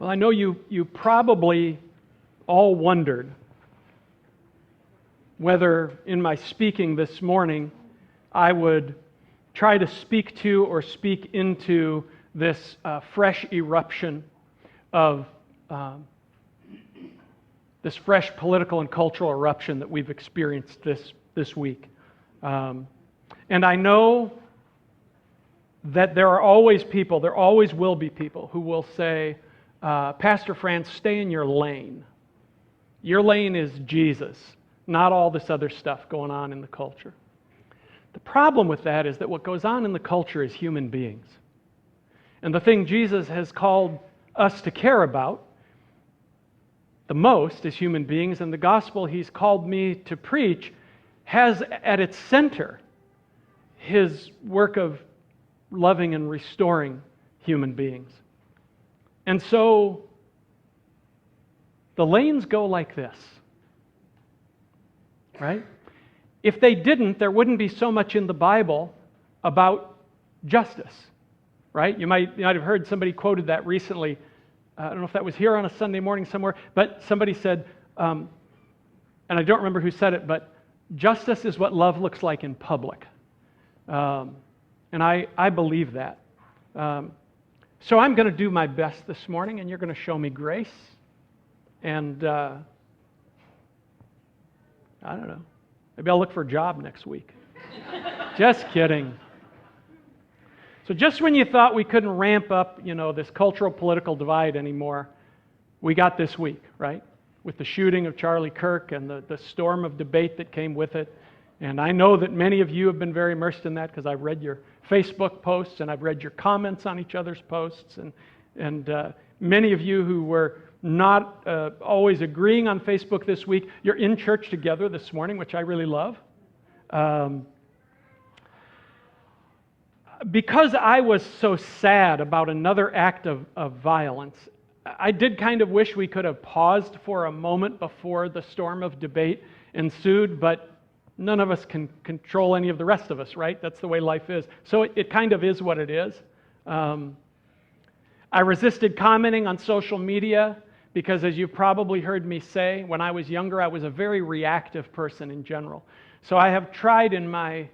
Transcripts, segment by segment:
Well, I know you probably all wondered whether in my speaking this morning I would try to speak to or speak into this fresh eruption of this fresh political and cultural eruption that we've experienced this week. And I know that there are always people, there always will be people who will say, Pastor Fran, stay in your lane. Your lane is Jesus, not all this other stuff going on in the culture. The problem with that is that what goes on in the culture is human beings. And the thing Jesus has called us to care about the most is human beings, and the gospel He's called me to preach has at its center His work of loving and restoring human beings. And so the lanes go like this, right? If they didn't, there wouldn't be so much in the Bible about justice, right? You might have heard somebody quoted that recently. I don't know if that was here on a Sunday morning somewhere, but somebody said, and I don't remember who said it, but justice is what love looks like in public. And I believe that. So I'm going to do my best this morning, and you're going to show me grace. And I don't know. Maybe I'll look for a job next week. Just kidding. So just when you thought we couldn't ramp up, this cultural political divide anymore, we got this week, right? With the shooting of Charlie Kirk and the storm of debate that came with it. And I know that many of you have been very immersed in that because I've read your Facebook posts and I've read your comments on each other's posts. And many of you who were not always agreeing on Facebook this week, you're in church together this morning, which I really love. Because I was so sad about another act of violence, I did kind of wish we could have paused for a moment before the storm of debate ensued, but none of us can control any of the rest of us, right? That's the way life is. So it kind of is what it is. I resisted commenting on social media because, as you've probably heard me say, when I was younger, I was a very reactive person in general. So I have tried in my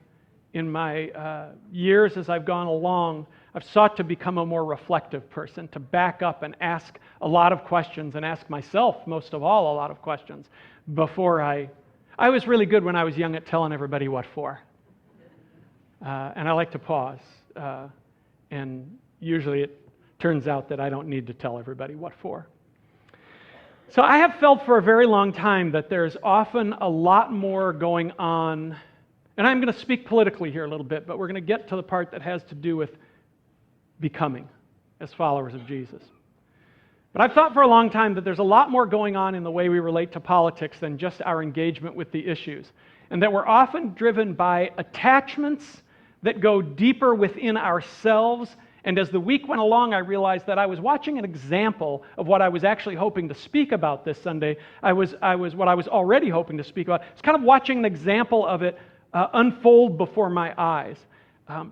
years as I've gone along, I've sought to become a more reflective person, to back up and ask a lot of questions and ask myself, most of all, a lot of questions before I was really good when I was young at telling everybody what for. And I like to pause. And usually it turns out that I don't need to tell everybody what for. So I have felt for a very long time that there's often a lot more going on. And I'm going to speak politically here a little bit, but we're going to get to the part that has to do with becoming as followers of Jesus. But I've thought for a long time that there's a lot more going on in the way we relate to politics than just our engagement with the issues, and that we're often driven by attachments that go deeper within ourselves. And as the week went along, I realized that I was watching an example of what I was actually hoping to speak about this Sunday. I was what I was already hoping to speak about. It's kind of watching an example of it unfold before my eyes.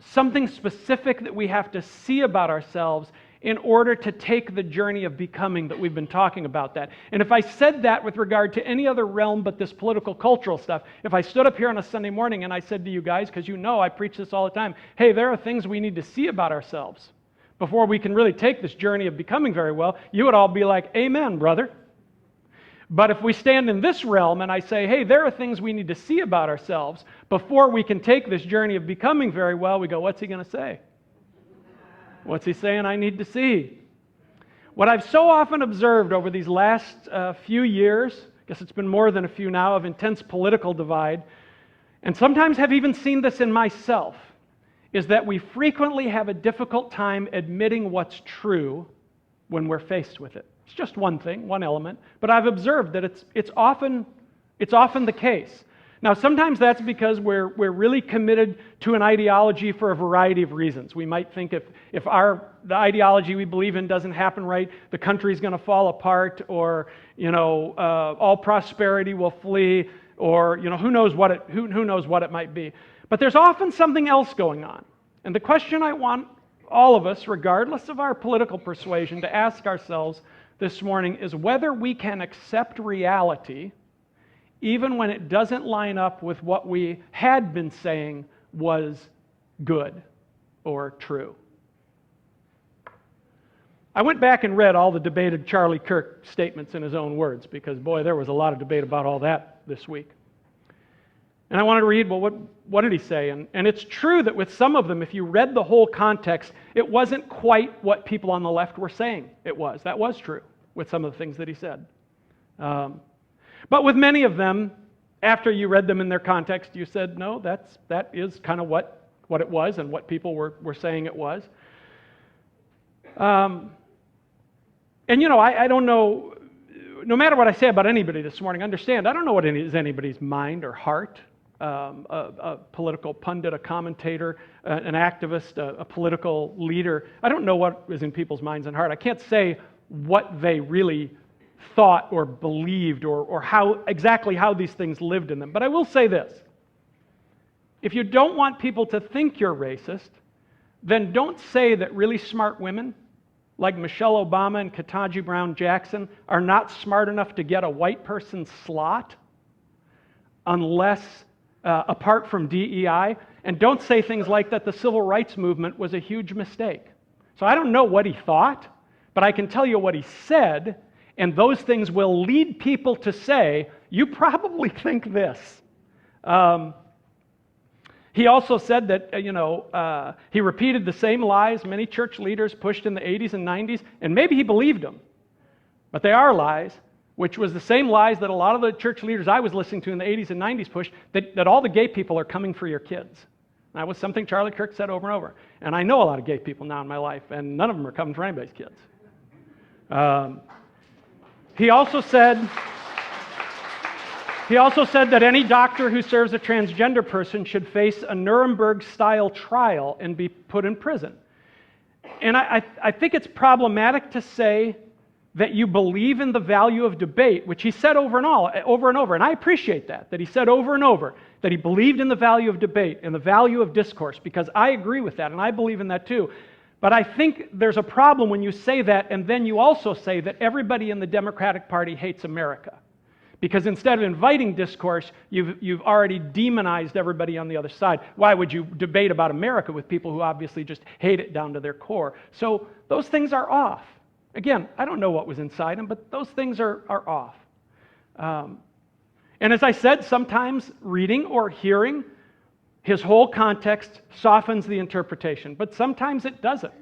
Something specific that we have to see about ourselves in order to take the journey of becoming that we've been talking about that. And if I said that with regard to any other realm but this political cultural stuff, if I stood up here on a Sunday morning and I said to you guys, because you know I preach this all the time, hey, there are things we need to see about ourselves before we can really take this journey of becoming very well, you would all be like, amen, brother. But if we stand in this realm and I say, hey, there are things we need to see about ourselves before we can take this journey of becoming very well, we go, what's he going to say? What's he saying I need to see? What I've so often observed over these last few years, I guess it's been more than a few now, of intense political divide, and sometimes have even seen this in myself, is that we frequently have a difficult time admitting what's true when we're faced with it. It's just one thing, one element, but I've observed that it's often the case. Now, sometimes that's because we're really committed to an ideology for a variety of reasons. We might think if the ideology we believe in doesn't happen right, the country's going to fall apart, or all prosperity will flee, or who knows what it might be. But there's often something else going on. And the question I want all of us, regardless of our political persuasion, to ask ourselves this morning is whether we can accept reality even when it doesn't line up with what we had been saying was good or true. I went back and read all the debated Charlie Kirk statements in his own words because, boy, there was a lot of debate about all that this week. And I wanted to read, well, what did he say? And it's true that with some of them, if you read the whole context, it wasn't quite what people on the left were saying it was. That was true with some of the things that he said. But with many of them, after you read them in their context, you said, no, that is kind of what it was and what people were saying it was. And, I don't know, no matter what I say about anybody this morning, understand, I don't know what is anybody's mind or heart. A political pundit, a commentator, an activist, a political leader. I don't know what is in people's minds and heart. I can't say what they really thought or believed or exactly how these things lived in them. But I will say this. If you don't want people to think you're racist, then don't say that really smart women like Michelle Obama and Ketanji Brown Jackson are not smart enough to get a white person's slot unless apart from DEI, and don't say things like that the civil rights movement was a huge mistake. So I don't know what he thought, but I can tell you what he said, and those things will lead people to say, you probably think this. He also said that, he repeated the same lies many church leaders pushed in the 80s and 90s, and maybe he believed them, but they are lies, which was the same lies that a lot of the church leaders I was listening to in the 80s and 90s pushed, that all the gay people are coming for your kids. That was something Charlie Kirk said over and over. And I know a lot of gay people now in my life, and none of them are coming for anybody's kids. He also said that any doctor who serves a transgender person should face a Nuremberg-style trial and be put in prison. And I think it's problematic to say that you believe in the value of debate, which he said over and over, and I appreciate that he said over and over that he believed in the value of debate and the value of discourse, because I agree with that, and I believe in that too. But I think there's a problem when you say that, and then you also say that everybody in the Democratic Party hates America. Because instead of inviting discourse, you've already demonized everybody on the other side. Why would you debate about America with people who obviously just hate it down to their core? So those things are off. Again, I don't know what was inside him, but those things are off. And as I said, sometimes reading or hearing his whole context softens the interpretation, but sometimes it doesn't.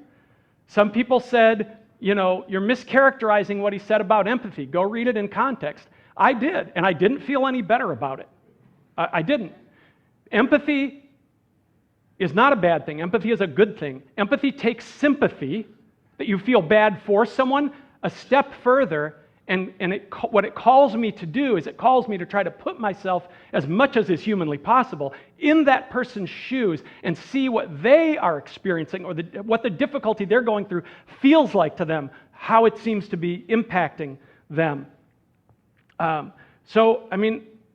Some people said, you're mischaracterizing what he said about empathy. Go read it in context. I did, and I didn't feel any better about it. I didn't. Empathy is not a bad thing. Empathy is a good thing. Empathy takes sympathy, that you feel bad for someone, a step further, and what it calls me to do is it calls me to try to put myself as much as is humanly possible in that person's shoes and see what they are experiencing or what the difficulty they're going through feels like to them, how it seems to be impacting them.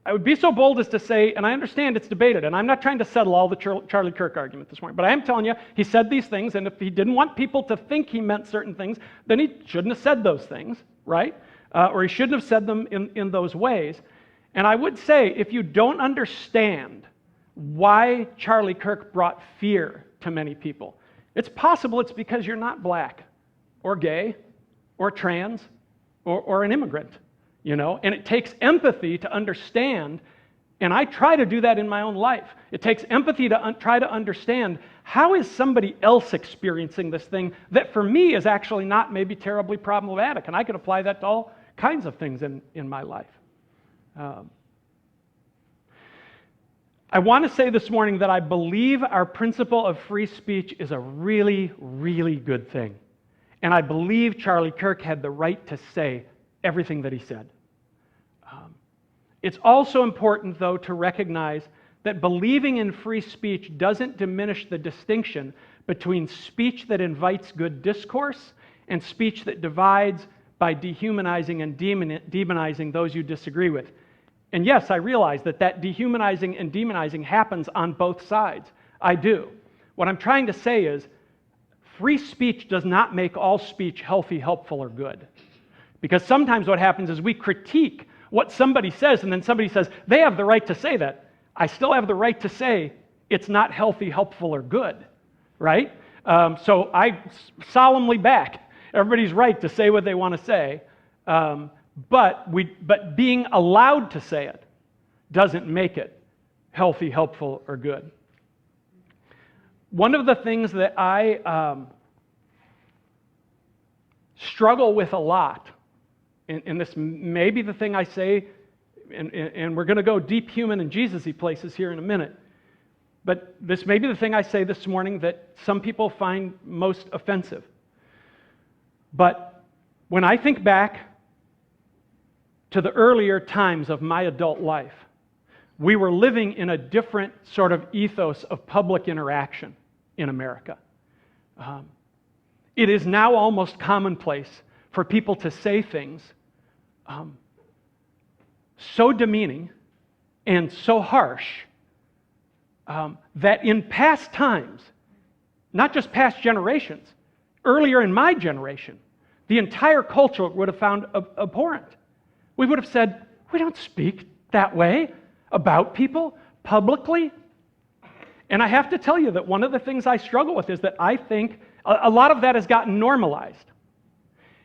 I would be so bold as to say, and I understand it's debated, and I'm not trying to settle all the Charlie Kirk argument this morning, but I am telling you, he said these things, and if he didn't want people to think he meant certain things, then he shouldn't have said those things, right? Or he shouldn't have said them in those ways. And I would say, if you don't understand why Charlie Kirk brought fear to many people, it's possible it's because you're not black, or gay, or trans, or an immigrant. And it takes empathy to understand, and I try to do that in my own life. It takes empathy to try to understand how is somebody else experiencing this thing that for me is actually not maybe terribly problematic, and I can apply that to all kinds of things in my life. I want to say this morning that I believe our principle of free speech is a really, really good thing, and I believe Charlie Kirk had the right to say everything that he said. It's also important, though, to recognize that believing in free speech doesn't diminish the distinction between speech that invites good discourse and speech that divides by dehumanizing and demonizing those you disagree with. And yes, I realize that dehumanizing and demonizing happens on both sides. I do. What I'm trying to say is free speech does not make all speech healthy, helpful, or good. Because sometimes what happens is we critique what somebody says, and then somebody says, they have the right to say that. I still have the right to say it's not healthy, helpful, or good, right? So I solemnly back everybody's right to say what they want to say, but being allowed to say it doesn't make it healthy, helpful, or good. One of the things that I struggle with a lot, and this may be the thing I say, and we're going to go deep human and Jesus-y places here in a minute, but this may be the thing I say this morning that some people find most offensive. But when I think back to the earlier times of my adult life, we were living in a different sort of ethos of public interaction in America. It is now almost commonplace for people to say things so demeaning and so harsh that in past times, not just past generations, earlier in my generation, the entire culture would have found abhorrent. We would have said, we don't speak that way about people publicly. And I have to tell you that one of the things I struggle with is that I think a lot of that has gotten normalized.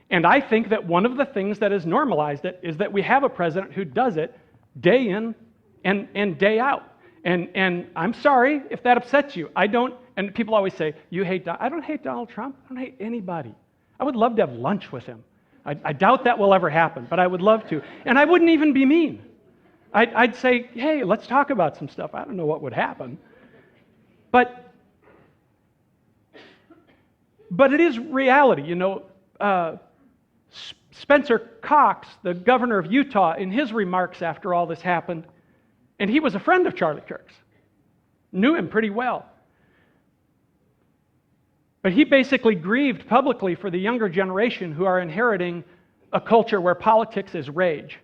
And I think that one of the things that has normalized it is that we have a president who does it day in and day out. And I'm sorry if that upsets you. I don't, and people always say, you hate Donald. I don't hate Donald Trump. I don't hate anybody. I would love to have lunch with him. I doubt that will ever happen, but I would love to. And I wouldn't even be mean. I'd say, hey, let's talk about some stuff. I don't know what would happen. But it is reality. You know, Spencer Cox, the governor of Utah, in his remarks after all this happened, and he was a friend of Charlie Kirk's, knew him pretty well. But he basically grieved publicly for the younger generation who are inheriting a culture where politics is rage.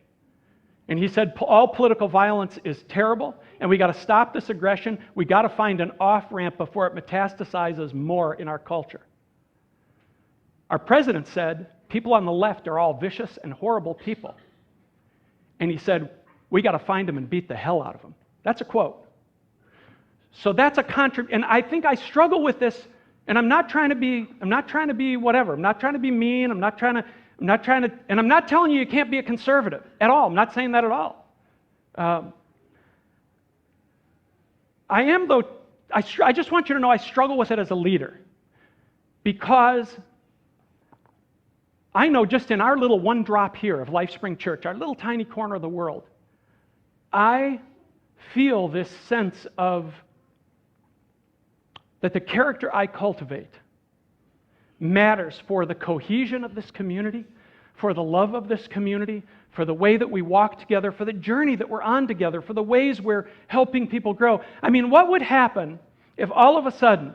And he said all political violence is terrible, and we got to stop this aggression. We got to find an off-ramp before it metastasizes more in our culture. Our president said people on the left are all vicious and horrible people. And he said, we got to find them and beat the hell out of them. That's a quote. So that's a and I think I struggle with this. And I'm not trying to be whatever. I'm not trying to be mean. I'm not trying to, and I'm not telling you can't be a conservative at all. I'm not saying that at all. I am, though, I just want you to know I struggle with it as a leader. Because I know just in our little one drop here of LifeSpring Church, our little tiny corner of the world, I feel this sense of that the character I cultivate matters for the cohesion of this community, for the love of this community, for the way that we walk together, for the journey that we're on together, for the ways we're helping people grow. I mean, what would happen if all of a sudden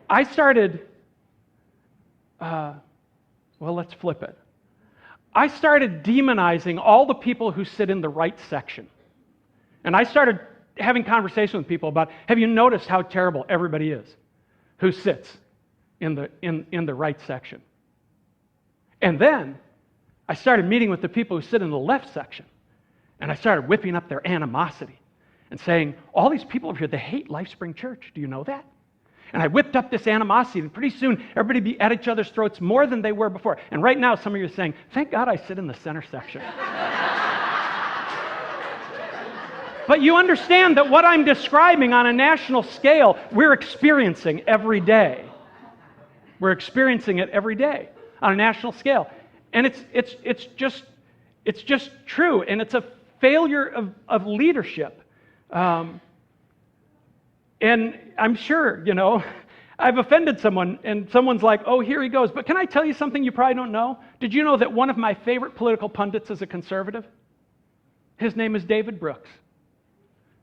I started, let's flip it. I started demonizing all the people who sit in the right section. And I started having conversations with people about, have you noticed how terrible everybody is who sits in the right section? And then I started meeting with the people who sit in the left section, and I started whipping up their animosity and saying, all these people over here, they hate LifeSpring Church. Do you know that? And I whipped up this animosity, and pretty soon everybody be at each other's throats more than they were before. And right now some of you are saying, thank God I sit in the center section. But you understand that what I'm describing on a national scale, we're experiencing every day. We're experiencing it every day on a national scale. And it's just true, and it's a failure of leadership. And I'm sure, I've offended someone, and someone's like, oh, here he goes. But can I tell you something you probably don't know? Did you know that one of my favorite political pundits is a conservative? His name is David Brooks.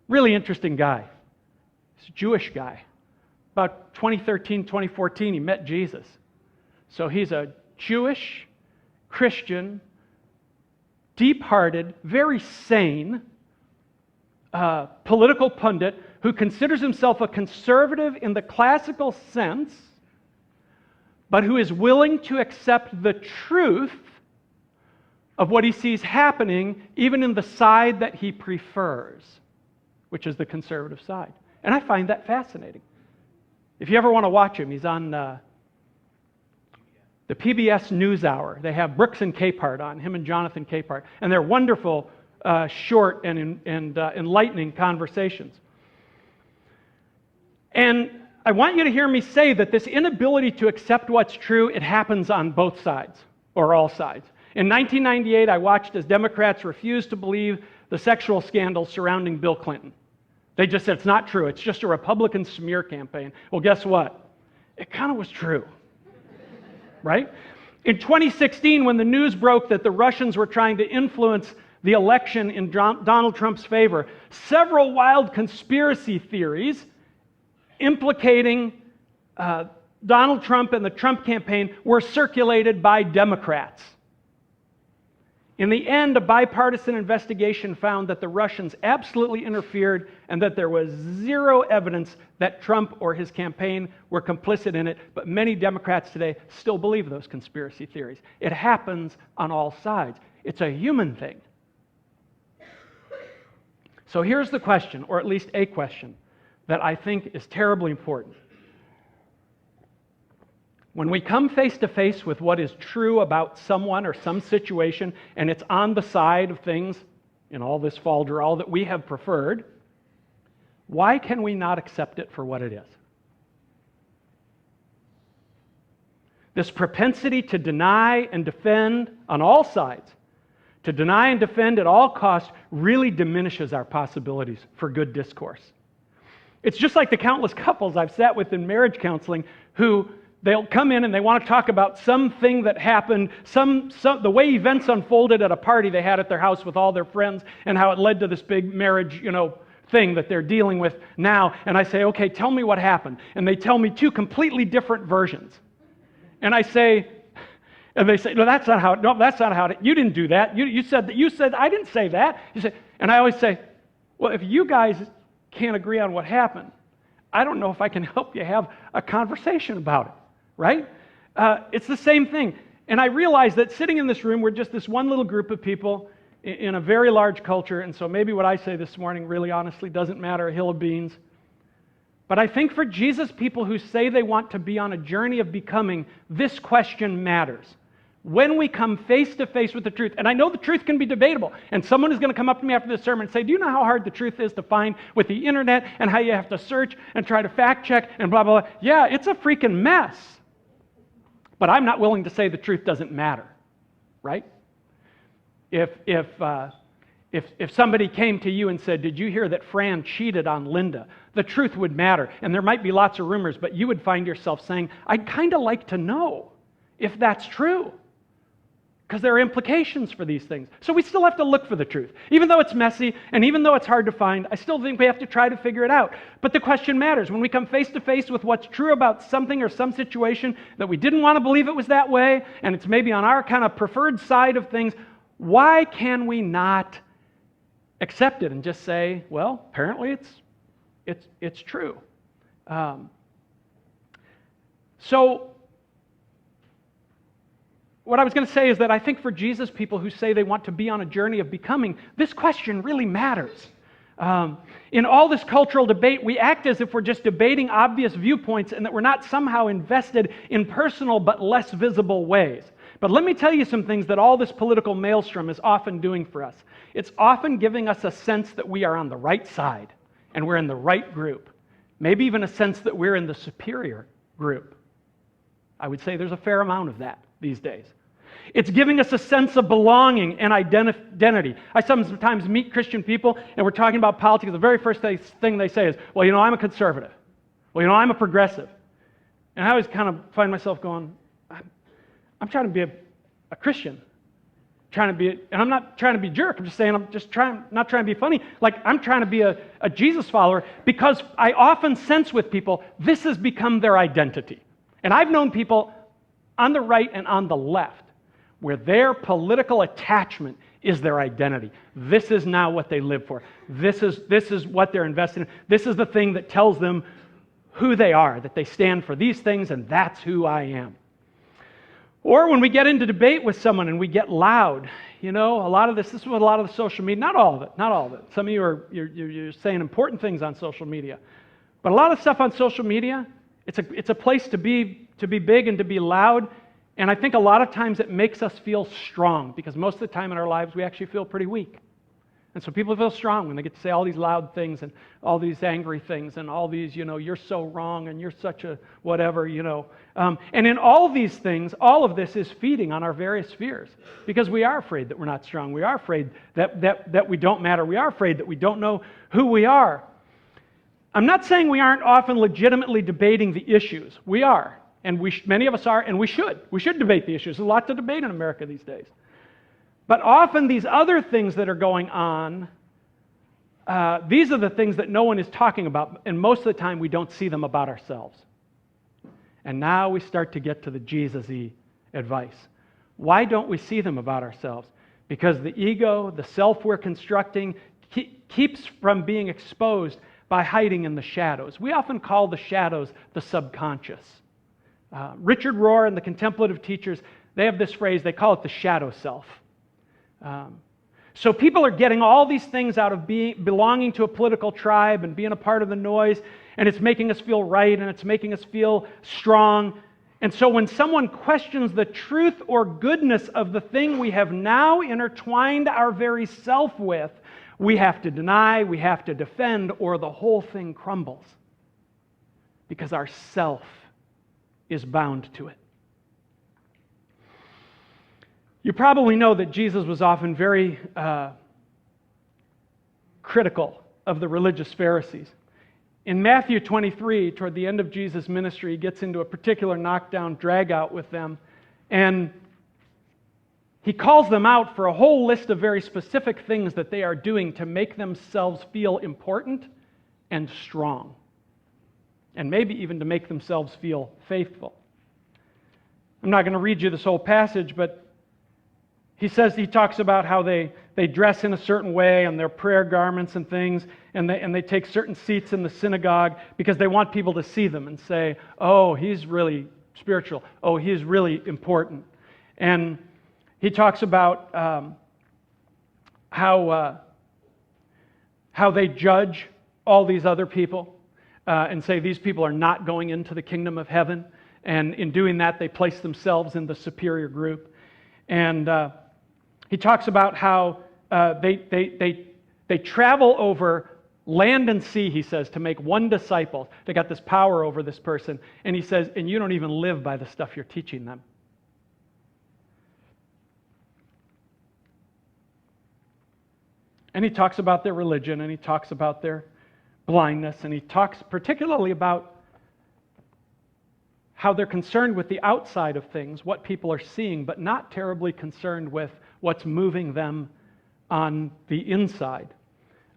Really interesting guy. He's a Jewish guy. About 2013, 2014, he met Jesus. So he's a Jewish, Christian, deep-hearted, very sane political pundit who considers himself a conservative in the classical sense, but who is willing to accept the truth of what he sees happening, even in the side that he prefers, which is the conservative side. And I find that fascinating. If you ever want to watch him, he's on the PBS NewsHour. They have Brooks and Capehart on, him and Jonathan Capehart, and they're wonderful, short and enlightening conversations. And I want you to hear me say that this inability to accept what's true, it happens on both sides, or all sides. In 1998, I watched as Democrats refused to believe the sexual scandal surrounding Bill Clinton. They just said, it's not true. It's just a Republican smear campaign. Well, guess what? It kind of was true, right? In 2016, when the news broke that the Russians were trying to influence the election in Donald Trump's favor, several wild conspiracy theories implicating Donald Trump and the Trump campaign were circulated by Democrats. In the end, a bipartisan investigation found that the Russians absolutely interfered and that there was zero evidence that Trump or his campaign were complicit in it, but many Democrats today still believe those conspiracy theories. It happens on all sides. It's a human thing. So here's the question, or at least a question, that I think is terribly important. When we come face to face with what is true about someone or some situation, and it's on the side of things in all this falderal that we have preferred, why can we not accept it for what it is? This propensity to deny and defend on all sides, to deny and defend at all costs, really diminishes our possibilities for good discourse. It's just like the countless couples I've sat with in marriage counseling who they'll come in and they want to talk about something that happened, the way events unfolded at a party they had at their house with all their friends and how it led to this big marriage, thing that they're dealing with now. And I say, okay, tell me what happened. And they tell me two completely different versions. And I say, and they say, no, that's not how it, you didn't do that. You said, I didn't say that. You say, and I always say, well, if you guys can't agree on what happened, I don't know if I can help you have a conversation about it. Right? It's the same thing. And I realize that sitting in this room, we're just this one little group of people in a very large culture, and so maybe what I say this morning really honestly doesn't matter a hill of beans. But I think for Jesus people who say they want to be on a journey of becoming, this question matters. When we come face to face with the truth, and I know the truth can be debatable, and someone is going to come up to me after this sermon and say, do you know how hard the truth is to find with the internet and how you have to search and try to fact check and blah, blah, blah. Yeah, it's a freaking mess. But I'm not willing to say the truth doesn't matter, right? If somebody came to you and said, did you hear that Fran cheated on Linda? The truth would matter. And there might be lots of rumors, but you would find yourself saying, I'd kind of like to know if that's true. Because there are implications for these things. So we still have to look for the truth. Even though it's messy, and even though it's hard to find, I still think we have to try to figure it out. But the question matters. When we come face to face with what's true about something or some situation that we didn't want to believe it was that way, and it's maybe on our kind of preferred side of things, why can we not accept it and just say, well, apparently it's true. So what I was going to say is that I think for Jesus people who say they want to be on a journey of becoming, this question really matters. In all this cultural debate, we act as if we're just debating obvious viewpoints and that we're not somehow invested in personal but less visible ways. But let me tell you some things that all this political maelstrom is often doing for us. It's often giving us a sense that we are on the right side and we're in the right group. Maybe even a sense that we're in the superior group. I would say there's a fair amount of that these days. It's giving us a sense of belonging and identity. I sometimes meet Christian people and we're talking about politics. The very first thing they say is, well, I'm a conservative. Well, I'm a progressive. And I always kind of find myself going, I'm trying to be a Christian. And I'm not trying to be a jerk. I'm just saying I'm just not trying to be funny. Like I'm trying to be a Jesus follower because I often sense with people, this has become their identity. And I've known people on the right and on the left where their political attachment is their identity. This is now what they live for. This is what they're invested in. This is the thing that tells them who they are, that they stand for these things, and that's who I am. Or when we get into debate with someone and we get loud, a lot of this is what a lot of the social media, not all of it. Some of you you're saying important things on social media. But a lot of stuff on social media, it's a place to be big and to be loud. And I think a lot of times it makes us feel strong, because most of the time in our lives we actually feel pretty weak. And so people feel strong when they get to say all these loud things and all these angry things and all these, you're so wrong and you're such a whatever, And in all these things, all of this is feeding on our various fears, because we are afraid that we're not strong. We are afraid that we don't matter. We are afraid that we don't know who we are. I'm not saying we aren't often legitimately debating the issues. We are, and many of us are, and we should. We should debate the issues. There's a lot to debate in America these days. But often these other things that are going on, these are the things that no one is talking about, and most of the time we don't see them about ourselves. And now we start to get to the Jesus-y advice. Why don't we see them about ourselves? Because the ego, the self we're constructing, keeps from being exposed by hiding in the shadows. We often call the shadows the subconscious. Richard Rohr and the contemplative teachers, they have this phrase, they call it the shadow self. So people are getting all these things out of belonging to a political tribe and being a part of the noise, and it's making us feel right, and it's making us feel strong. And so when someone questions the truth or goodness of the thing we have now intertwined our very self with, we have to deny, we have to defend, or the whole thing crumbles. Because our self is bound to it. You probably know that Jesus was often very critical of the religious Pharisees. In Matthew 23, toward the end of Jesus' ministry, he gets into a particular knockdown, drag-out with them, and he calls them out for a whole list of very specific things that they are doing to make themselves feel important and strong, and maybe even to make themselves feel faithful. I'm not going to read you this whole passage, but he talks about how they dress in a certain way and their prayer garments and things, and they take certain seats in the synagogue because they want people to see them and say, oh, he's really spiritual. Oh, he's really important. And he talks about how they judge all these other people and say these people are not going into the kingdom of heaven. And in doing that, they place themselves in the superior group. And he talks about how they travel over land and sea, he says, to make one disciple. They got this power over this person. And he says, and you don't even live by the stuff you're teaching them. And he talks about their religion, and he talks about their blindness, and he talks particularly about how they're concerned with the outside of things, what people are seeing, but not terribly concerned with what's moving them on the inside.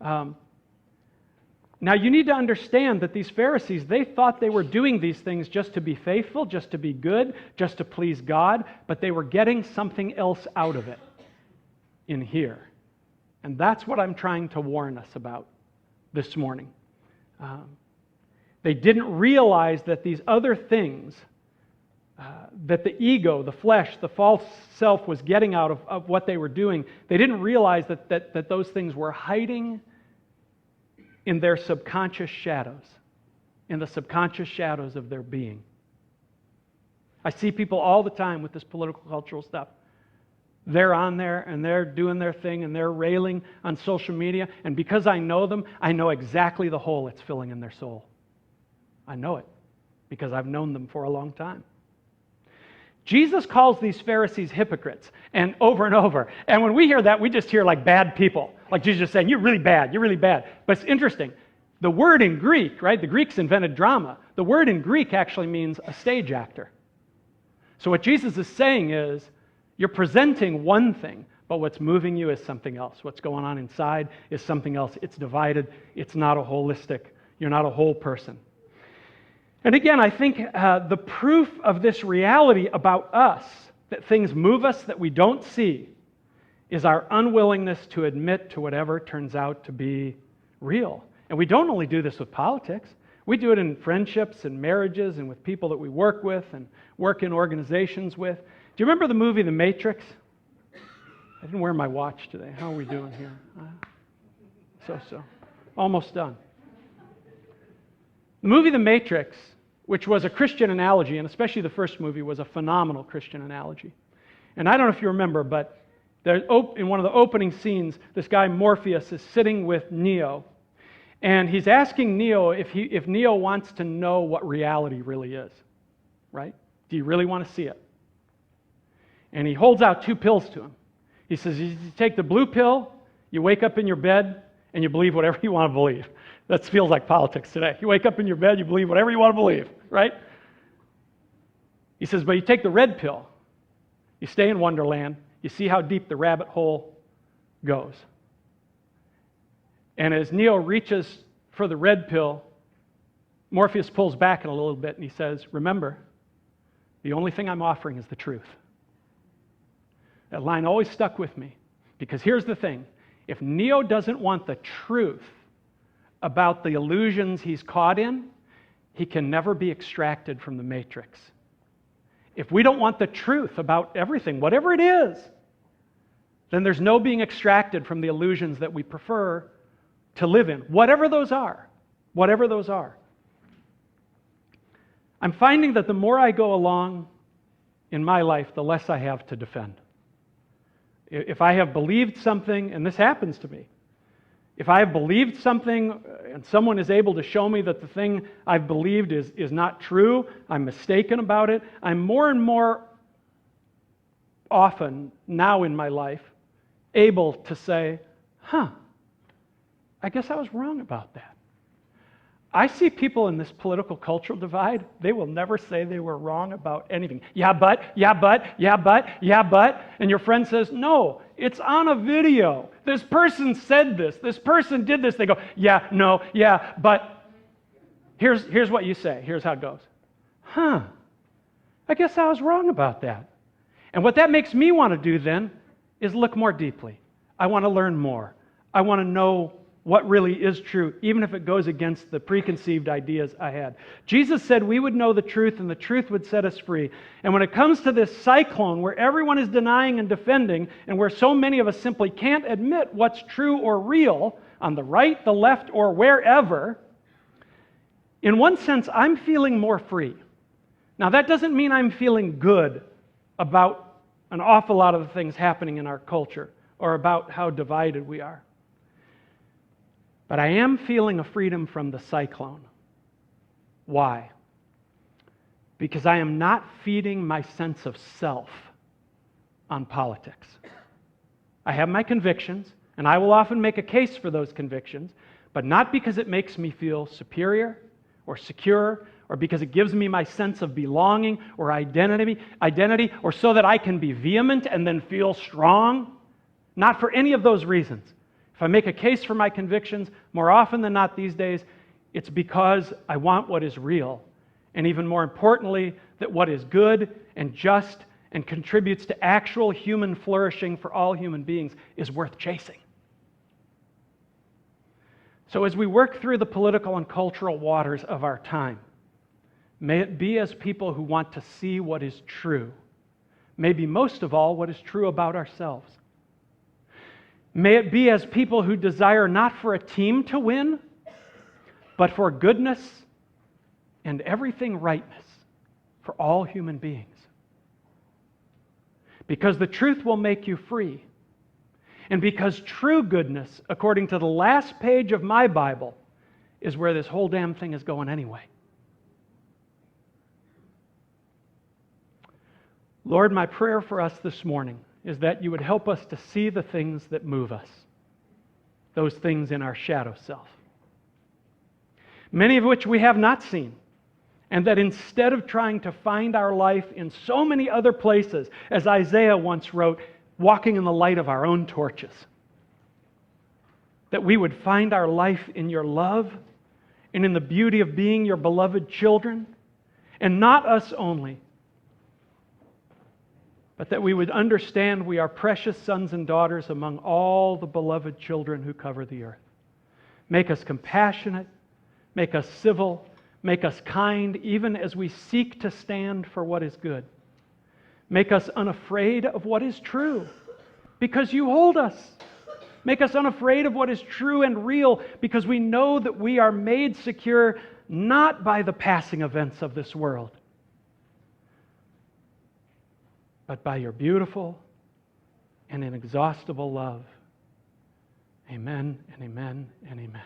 Now, you need to understand that these Pharisees, they thought they were doing these things just to be faithful, just to be good, just to please God, but they were getting something else out of it in here. And that's what I'm trying to warn us about this morning. They didn't realize that these other things, that the ego, the flesh, the false self was getting out of what they were doing, they didn't realize that those things were hiding in their subconscious shadows, in the subconscious shadows of their being. I see people all the time with this political cultural stuff. They're on there and they're doing their thing and they're railing on social media, and because I know them, I know exactly the hole it's filling in their soul. I know it because I've known them for a long time. Jesus calls these Pharisees hypocrites, and over. And when we hear that, we just hear like bad people. Like Jesus is saying, you're really bad, you're really bad. But it's interesting. The word in Greek, right? The Greeks invented drama. The word in Greek actually means a stage actor. So what Jesus is saying is, you're presenting one thing, but what's moving you is something else. What's going on inside is something else. It's divided. It's not a holistic. You're not a whole person. And again, I think the proof of this reality about us, that things move us that we don't see, is our unwillingness to admit to whatever turns out to be real. And we don't only do this with politics. We do it in friendships and marriages and with people that we work with and work in organizations with. you remember the movie The Matrix? I didn't wear my watch today. How are we doing here? So. Almost done. The movie The Matrix, which was a Christian analogy, and especially the first movie was a phenomenal Christian analogy. And I don't know if you remember, but in one of the opening scenes, this guy Morpheus is sitting with Neo, and he's asking Neo if Neo wants to know what reality really is, right? Do you really want to see it? And he holds out 2 pills to him. He says, you take the blue pill, you wake up in your bed, and you believe whatever you want to believe. That feels like politics today. You wake up in your bed, you believe whatever you want to believe, right? He says, but you take the red pill, you stay in Wonderland, you see how deep the rabbit hole goes. And as Neo reaches for the red pill, Morpheus pulls back a little bit and he says, remember, the only thing I'm offering is the truth. That line always stuck with me, because here's the thing. If Neo doesn't want the truth about the illusions he's caught in, he can never be extracted from the matrix. If we don't want the truth about everything, whatever it is, then there's no being extracted from the illusions that we prefer to live in, whatever those are. Whatever those are. I'm finding that the more I go along in my life, the less I have to defend. If I have believed something, and this happens to me, if I have believed something and someone is able to show me that the thing I've believed is not true, I'm mistaken about it, I'm more and more often now in my life able to say, I guess I was wrong about that. I see people in this political cultural divide, they will never say they were wrong about anything. Yeah, but. And your friend says, no, it's on a video. This person said this. This person did this. They go, yeah, no, yeah, but. Here's what you say. Here's how it goes. I guess I was wrong about that. And what that makes me want to do then is look more deeply. I want to learn more. I want to know what really is true, even if it goes against the preconceived ideas I had. Jesus said we would know the truth and the truth would set us free. And when it comes to this cyclone where everyone is denying and defending, and where so many of us simply can't admit what's true or real on the right, the left, or wherever, in one sense, I'm feeling more free. Now, that doesn't mean I'm feeling good about an awful lot of the things happening in our culture or about how divided we are. But I am feeling a freedom from the cyclone. Why? Because I am not feeding my sense of self on politics. I have my convictions, and I will often make a case for those convictions, but not because it makes me feel superior or secure, or because it gives me my sense of belonging or identity, or so that I can be vehement and then feel strong. Not for any of those reasons. If I make a case for my convictions, more often than not these days, it's because I want what is real. And even more importantly, that what is good and just and contributes to actual human flourishing for all human beings is worth chasing. So as we work through the political and cultural waters of our time, may it be as people who want to see what is true, maybe most of all what is true about ourselves. May it be as people who desire not for a team to win, but for goodness and everything rightness for all human beings. Because the truth will make you free. And because true goodness, according to the last page of my Bible, is where this whole damn thing is going anyway. Lord, my prayer for us this morning is that you would help us to see the things that move us, those things in our shadow self, many of which we have not seen, and that instead of trying to find our life in so many other places, as Isaiah once wrote, walking in the light of our own torches, that we would find our life in your love and in the beauty of being your beloved children, and not us only, but that we would understand we are precious sons and daughters among all the beloved children who cover the earth. Make us compassionate, make us civil, make us kind, even as we seek to stand for what is good. Make us unafraid of what is true, because you hold us. Make us unafraid of what is true and real, because we know that we are made secure not by the passing events of this world, but by your beautiful and inexhaustible love. Amen and amen and amen.